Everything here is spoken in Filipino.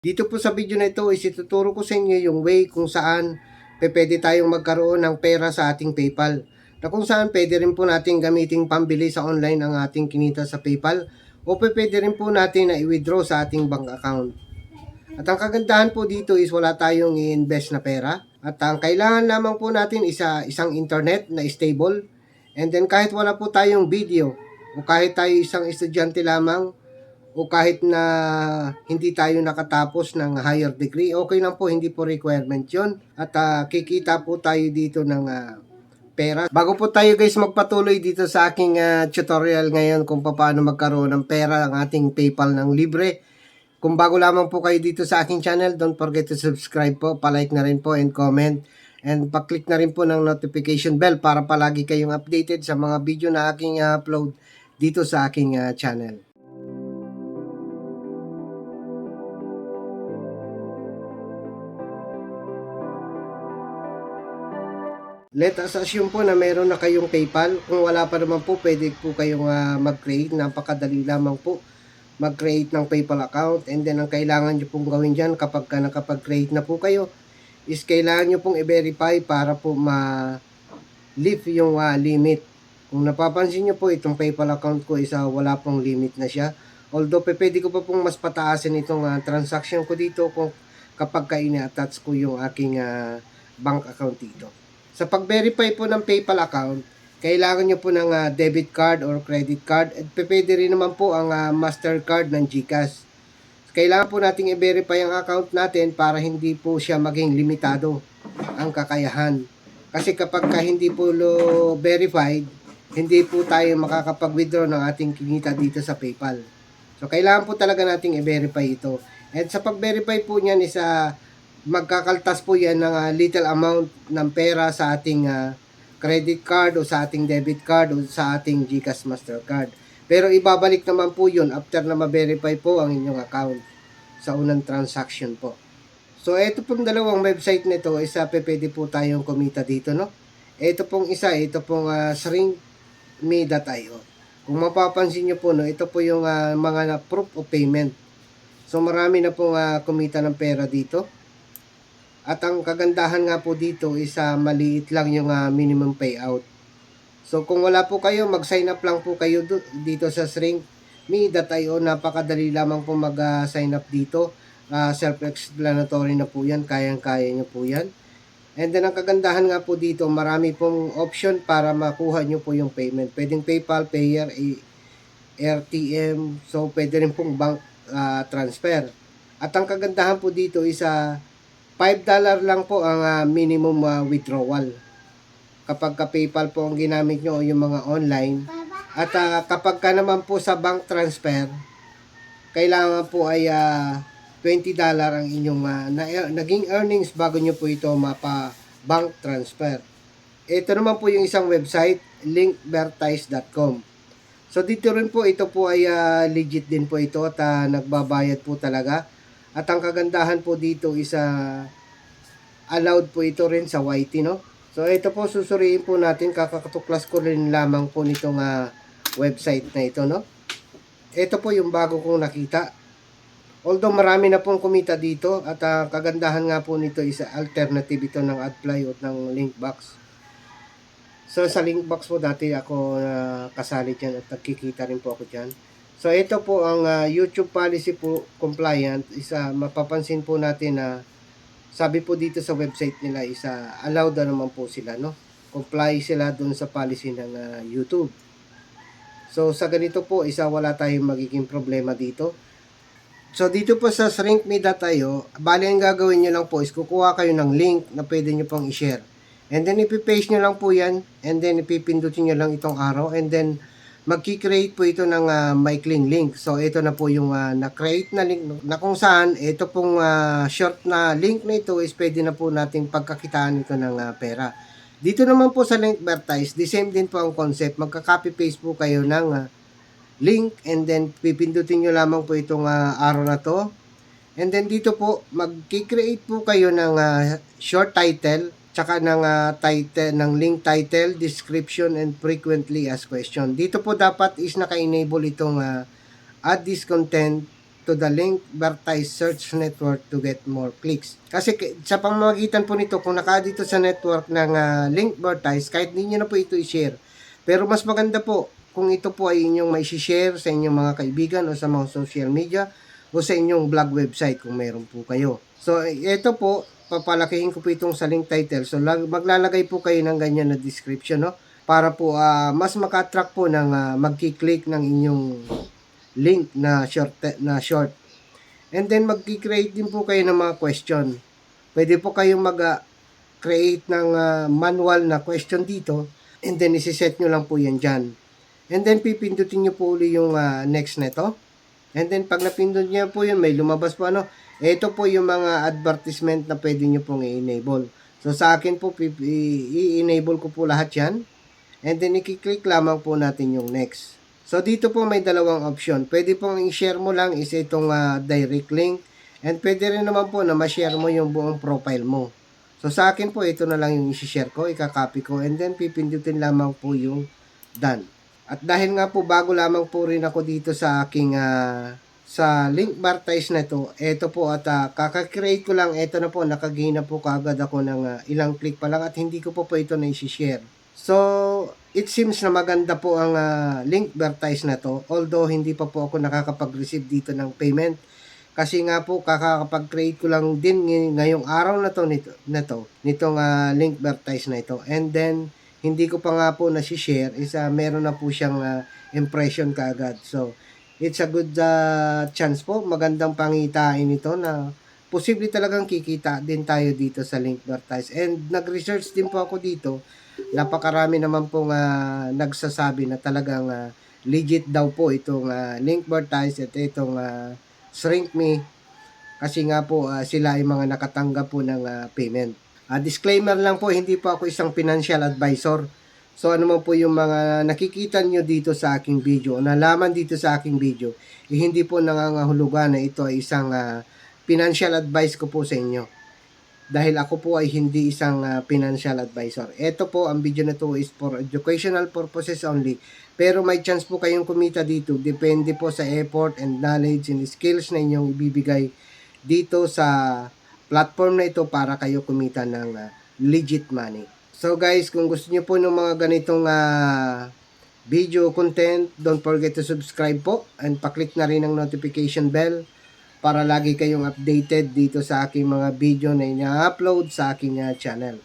Dito po sa video na ito is ituturo ko sa inyo yung way kung saan pwede tayong magkaroon ng pera sa ating PayPal. Na kung saan pwede rin po natin gamiting pambili sa online ang ating kinita sa PayPal o pwede rin po natin na i-withdraw sa ating bank account. At ang kagandahan po dito is wala tayong i-invest na pera. At ang kailangan lamang po natin is isang internet na stable. And then kahit wala po tayong video o kahit tayo isang estudyante lamang o kahit na hindi tayo nakatapos ng higher degree, okay lang po, hindi po requirement yon. At kikita po tayo dito ng pera. Bago po tayo guys magpatuloy dito sa aking tutorial ngayon kung paano magkaroon ng pera ang ating PayPal ng libre. Kung bago lamang po kayo dito sa aking channel, don't forget to subscribe po, palike na rin po and comment. And pa-click na rin po ng notification bell para palagi kayong updated sa mga video na aking upload dito sa aking channel. Let us assume po na meron na kayong PayPal. Kung wala pa naman po, pwede po kayong mag-create. Napakadali lamang po mag-create ng PayPal account. And then, ang kailangan nyo pong gawin dyan kapag nakapag-create na po kayo is kailangan nyo pong i-verify para po ma-lift yung limit. Kung napapansin nyo po, itong PayPal account ko is wala pong limit na siya. Although, pwede ko pa pong mas pataasin itong transaction ko dito kung kapag ini-attach ko yung aking bank account dito. Sa pag-verify po ng PayPal account, kailangan nyo po ng debit card or credit card at pwede rin naman po ang Mastercard ng GCash. Kailangan po nating i-verify ang account natin para hindi po siya maging limitado ang kakayahan. Kasi kapag hindi po verified, hindi po tayo makakapag-withdraw ng ating kinita dito sa PayPal. So, kailangan po talaga nating i-verify ito. At sa pag-verify po niyan is magkakaltas po yan ng little amount ng pera sa ating credit card o sa ating debit card o sa ating GCash Mastercard. Pero ibabalik naman po yun after na ma-verify po ang inyong account sa unang transaction po. So, ito pong dalawang website nito is pwede po tayong kumita dito, no? Ito pong isa, ito pong shrinkme.io. Kung mapapansin nyo po, no, ito po yung mga proof of payment. So, marami na pong kumita ng pera dito. At ang kagandahan nga po dito is maliit lang yung minimum payout. So kung wala po kayo, mag-sign up lang po kayo dito sa shrinkme.io. Napakadali lamang po mag-sign up dito. Self-explanatory na po yan. Kayang-kaya nyo po yan. And then ang kagandahan nga po dito, marami pong option para makuha nyo po yung payment. Pwedeng PayPal, Payer, RTM. So pwede rin pong bank transfer. At ang kagandahan po dito is $5 lang po ang minimum withdrawal kapag PayPal po ang ginamit nyo o yung mga online. At kapag naman po sa bank transfer, kailangan po ay $20 ang inyong naging earnings bago nyo po ito mapa-bank transfer. Ito naman po yung isang website, linkvertise.com. So dito rin po, ito po ay legit din po ito at nagbabayad po talaga. At ang kagandahan po dito is allowed po ito rin sa YT, no? So ito po, susuriin po natin, kakakatuklas ko rin lamang po nitong website na ito, no? Ito po yung bago kong nakita. Although marami na pong kumita dito at kagandahan nga po nito is alternative ito ng AdFly o ng Linkbox. So sa Linkbox po dati ako kasali dyan at nagkikita rin po ako dyan. So ito po ang YouTube policy po compliant is mapapansin po natin na sabi po dito sa website nila is allowed na naman po sila, no? Comply sila dun sa policy ng YouTube. So sa ganito po wala tayong magiging problema dito. So dito po sa shrinkme.io, bali ang gagawin nyo lang po is kukuha kayo ng link na pwede nyo pong i-share. And then ipipaste nyo lang po yan and then ipipindutin nyo lang itong arrow and then magki-create po ito ng maikling link. So ito na po yung na-create na link na kung saan ito pong short na link na ito is pwede na po nating pagkakitaan ito ng pera. Dito naman po sa Linkvertise, the same din po ang concept. Magka-copy paste po kayo ng link and then pipindutin nyo lamang po itong arrow na to. And then dito po magki-create po kayo ng short title tsaka ng title, ng link title, description, and frequently asked question. Dito po dapat is naka-enable itong add this content to the Linkvertise search network to get more clicks. Kasi sa pamamagitan po nito, kung dito sa network ng Linkvertise, kahit hindi nyo na po ito i-share. Pero mas maganda po kung ito po ay inyong may share sa inyong mga kaibigan o sa mga social media o sa inyong blog website kung meron po kayo. So, ito po, papalakihin ko po itong sa link title. So, maglalagay po kayo ng ganyan na description, no? Para po mas maka-attract po ng magki-click ng inyong link na short. And then magki-create din po kayo ng mga question. Pwede po kayong mag-create ng manual na question dito and then isi-set nyo lang po yan dyan. And then pipindutin nyo po uli yung next neto. And then pag napindot nyo po yun, may lumabas po ano. Ito po yung mga advertisement na pwede nyo pong i-enable. So sa akin po, i-enable ko po lahat yan. And then i-click lamang po natin yung next. So dito po may dalawang option. Pwede pong i-share mo lang is itong direct link. And pwede rin naman po na ma-share mo yung buong profile mo. So sa akin po, ito na lang yung i-share ko, i-copy ko, and then pipindutin lamang po yung done. At dahil nga po bago lamang po rin ako dito sa aking sa Linkvertise na ito po at kaka-create ko lang, ito na po, nakagain na po kaagad ako ng ilang click pa lang at hindi ko po ito na i-share. So, it seems na maganda po ang Linkvertise na to, although hindi pa po ako nakakapag-receive dito ng payment. Kasi nga po, kakapag-create ko lang din ngayong araw na to nitong Linkvertise na ito. And then, hindi ko pa nga po na-share, meron na po siyang impression kaagad. So, it's a good chance po, magandang pangitain ito na posible talagang kikita din tayo dito sa Linkvertise. And nag-research din po ako dito, napakarami naman pong nagsasabi na talagang legit daw po itong Linkvertise at itong ShrinkMe kasi nga po sila ay mga nakatanggap po ng payment. Disclaimer lang po, hindi po ako isang financial advisor. So ano man po yung mga nakikita nyo dito sa aking video, nalaman dito sa aking video, hindi po nangangahulugan na ito ay isang financial advice ko po sa inyo. Dahil ako po ay hindi isang financial advisor. Ito po, ang video na to is for educational purposes only. Pero may chance po kayong kumita dito. Depende po sa effort and knowledge and skills na inyong ibibigay dito sa platform na ito para kayo kumita ng legit money. So guys, kung gusto niyo po ng mga ganitong video content, don't forget to subscribe po and pa-click na rin ang notification bell para lagi kayong updated dito sa aking mga video na ina-upload sa aking channel.